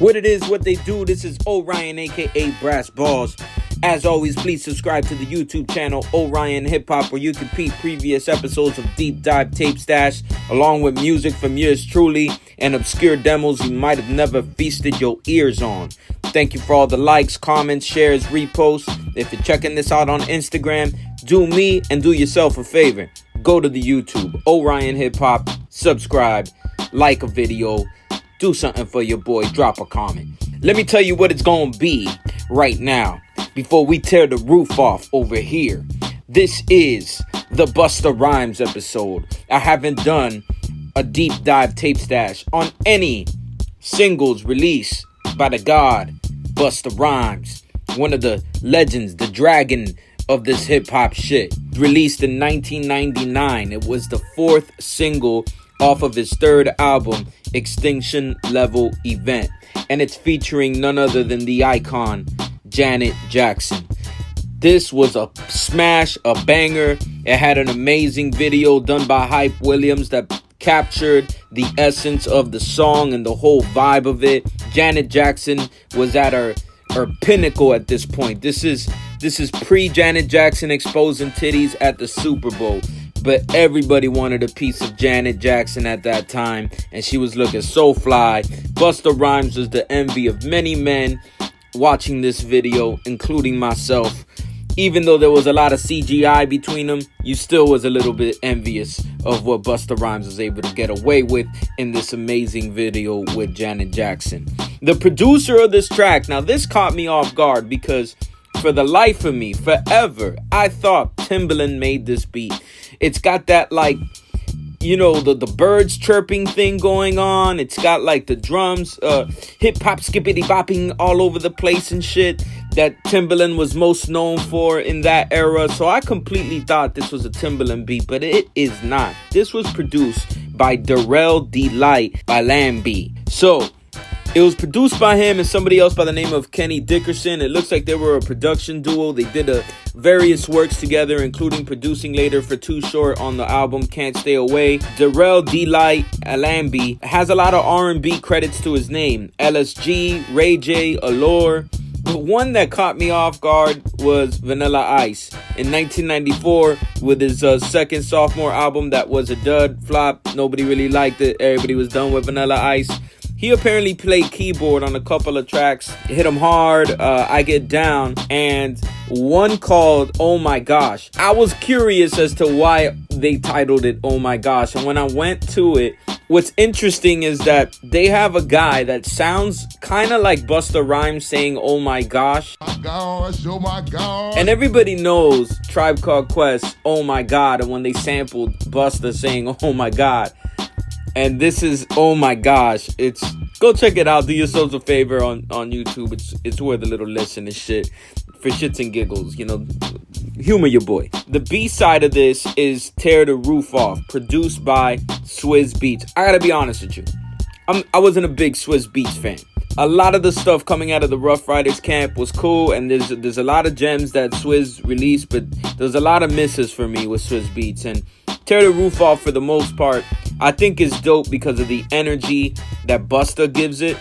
What it is, what they do, this is Orion, aka Brass Balls. As always, please subscribe to the YouTube channel Orion Hip Hop, where you can peep previous episodes of Deep Dive Tape Stash, along with music from yours truly and obscure demos you might have never feasted your ears on. Thank you for all the likes, comments, shares, reposts. If you're checking this out on Instagram, do me and do yourself a favor. Go to the YouTube, Orion Hip Hop, subscribe, like a video, do something for your boy, drop a comment. Let me tell you what it's gonna be right now before we tear the roof off over here. This is the Busta Rhymes episode. I haven't done a deep dive tape stash on any singles released by the god Busta Rhymes, one of the legends, the dragon of this hip hop shit. Released in 1999, it was the fourth single off of his third album, Extinction Level Event, and it's featuring none other than the icon Janet Jackson. This was a smash, a banger. It had an amazing video done by Hype Williams that captured the essence of the song and the whole vibe of it. Janet Jackson was at her pinnacle at this point. This is pre-Janet Jackson exposing titties at the Super Bowl. But everybody wanted a piece of Janet Jackson at that time, and she was looking so fly. Busta Rhymes was the envy of many men watching this video, including myself. Even though there was a lot of CGI between them, you still was a little bit envious of what Busta Rhymes was able to get away with in this amazing video with Janet Jackson. The producer of this track, now this caught me off guard because for the life of me, forever, I thought Timbaland made this beat. It's got that, like, you know, the birds chirping thing going on. It's got like the drums, hip hop skippity bopping all over the place and shit that Timbaland was most known for in that era. So I completely thought this was a Timbaland beat, but it is not. This was produced by Darrell, Delite, Allamby. So it was produced by him and somebody else by the name of Dickerson. It looks like they were a production duo. They did various works together, including producing later for Too Short on the album Can't Stay Away. Darrell, Delite, Allamby has a lot of R&B credits to his name. LSG, Ray J, Allure. The one that caught me off guard was Vanilla Ice in 1994 with his second sophomore album that was a dud flop. Nobody really liked it. Everybody was done with Vanilla Ice. He apparently played keyboard on a couple of tracks. Hit 'em Hard, I Get Down, and one called Oh My Gosh. I was curious as to why they titled it Oh My Gosh, and when I went to it, what's interesting is that they have a guy that sounds kind of like Busta Rhymes saying oh my gosh. Oh my gosh. And everybody knows Tribe Called Quest, Oh My God, and when they sampled Busta saying oh my God. And this is oh my gosh. Go check it out. Do yourselves a favor on YouTube. It's worth a little listen and shit. For shits and giggles, you know. Humor your boy. The B side of this is Tear the Roof Off, produced by Swizz Beatz. I gotta be honest with you. I wasn't a big Swizz Beatz fan. A lot of the stuff coming out of the Rough Riders camp was cool, and there's a lot of gems that Swizz released, but there's a lot of misses for me with Swizz Beatz. And Tear the Roof Off, for the most part, I think is dope because of the energy that Busta gives it.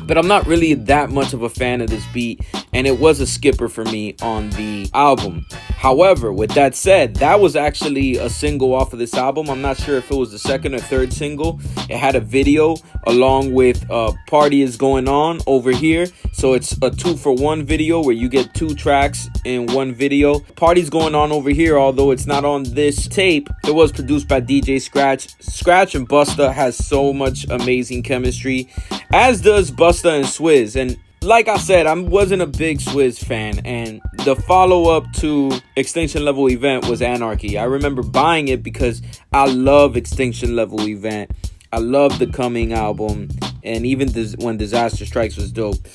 But I'm not really that much of a fan of this beat, and it was a skipper for me on the album. However, with that said, that was actually a single off of this album. I'm not sure if it was the second or third single. It had a video along with Party Is Going On over here. So it's a 2-for-1 video where you get 2 tracks in one video. Party's Going On over here, although it's not on this tape. It was produced by DJ Scratch. Scratch and Busta has so much amazing chemistry, as does Busta and Swizz. And like I said, I wasn't a big Swizz fan, and the follow-up to Extinction Level Event was Anarchy. I remember buying it because I love Extinction Level Event. I love the Coming album, and even when Disaster Strikes was dope.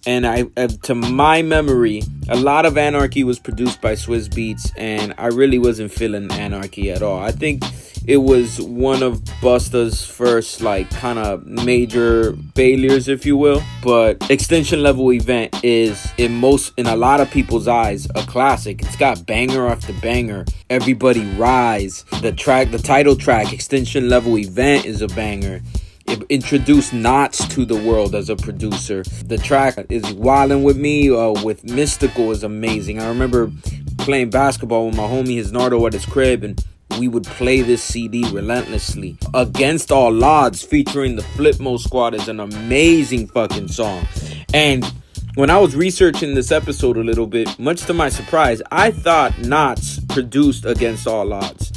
And to my memory, a lot of Anarchy was produced by Swizz Beatz, and I really wasn't feeling Anarchy at all. I think it was one of Busta's first, like, kind of major failures, if you will. But Extinction Level Event is, in a lot of people's eyes, a classic. It's got banger after banger. Everybody Rise. The title track, Extinction Level Event, is a banger. It introduced Nottz to the world as a producer. The track is Wildin' With Me with Mystical is amazing. I remember playing basketball with my homie, his Nardo, at his crib, and we would play this CD relentlessly. Against All Odds featuring the Flipmo Squad is an amazing fucking song. And when I was researching this episode a little bit, much to my surprise, I thought Nottz produced Against All Odds.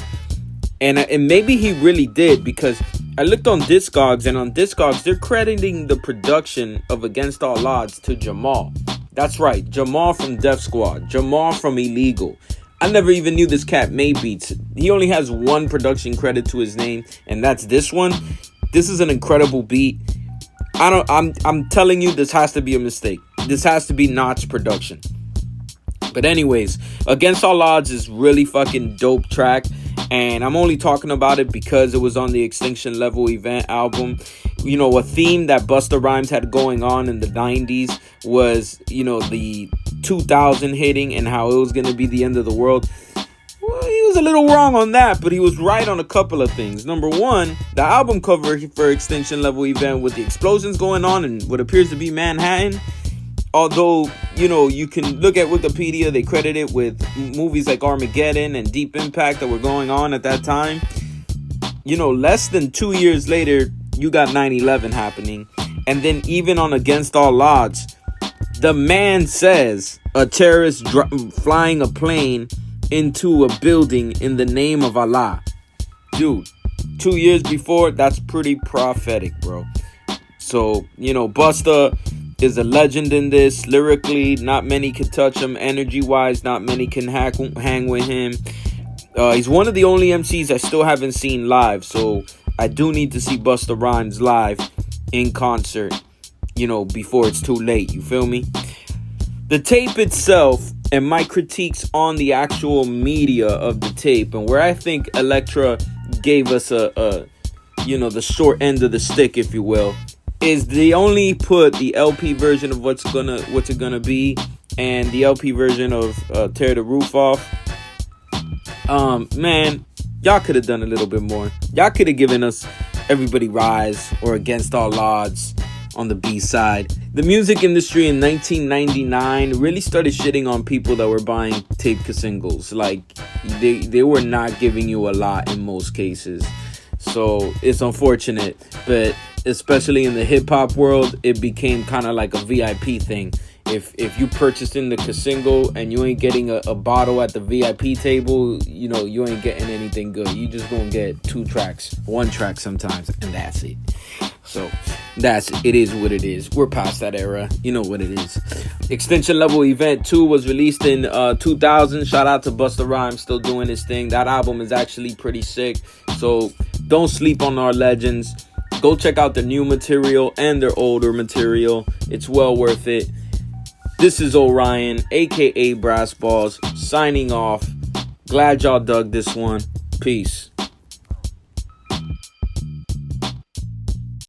And maybe he really did, because I looked on Discogs, and on Discogs, they're crediting the production of Against All Odds to Jamal. That's right, Jamal from Def Squad, Jamal from Illegal. I never even knew this cat made beats. He only has one production credit to his name, and that's this one. This is an incredible beat. I'm telling you, this has to be a mistake. This has to be Nottz production. But anyways, Against All Odds is really fucking dope track. And I'm only talking about it because it was on the Extinction Level Event album. You know, a theme that Busta Rhymes had going on in the 90s was, you know, the 2000 hitting and how it was going to be the end of the world. Well, he was a little wrong on that, but he was right on a couple of things. Number one, the album cover for Extinction Level Event with the explosions going on in what appears to be Manhattan. Although, you know, you can look at Wikipedia, they credit it with movies like Armageddon and Deep Impact that were going on at that time. You know, less than 2 years later, you got 9/11 happening. And then even on Against All Odds, the man says a terrorist flying a plane into a building in the name of Allah. Dude, 2 years before, that's pretty prophetic, bro. So, you know, Busta is a legend in this. Lyrically, not many can touch him. Energy-wise, not many can hang with him. He's one of the only MCs I still haven't seen live, so I do need to see Busta Rhymes live in concert, you know, before it's too late. You feel me? The tape itself and my critiques on the actual media of the tape, and where I think Elektra gave us a you know, the short end of the stick, if you will, is they only put the LP version of what's it gonna be and the LP version of Tear the Roof Off. Man, y'all could have done a little bit more. Y'all could have given us Everybody Rise or Against All Odds on the B side. The music industry in 1999 really started shitting on people that were buying tape singles. Like, they were not giving you a lot in most cases. So it's unfortunate, but especially in the hip-hop world, it became kind of like a VIP thing. If you purchased in the single and you ain't getting a bottle at the VIP table, you know, you ain't getting anything good. You just gonna get 2 tracks, 1 track sometimes, and that's it. So it is what it is. We're past that era. You know what it is. Extinction Level Event 2 was released in 2000. Shout out to Busta Rhymes, still doing his thing. That album is actually pretty sick. So don't sleep on our legends. Go check out their new material and their older material. It's well worth it. This is Orion, aka Brass Balls, signing off. Glad y'all dug this one. Peace.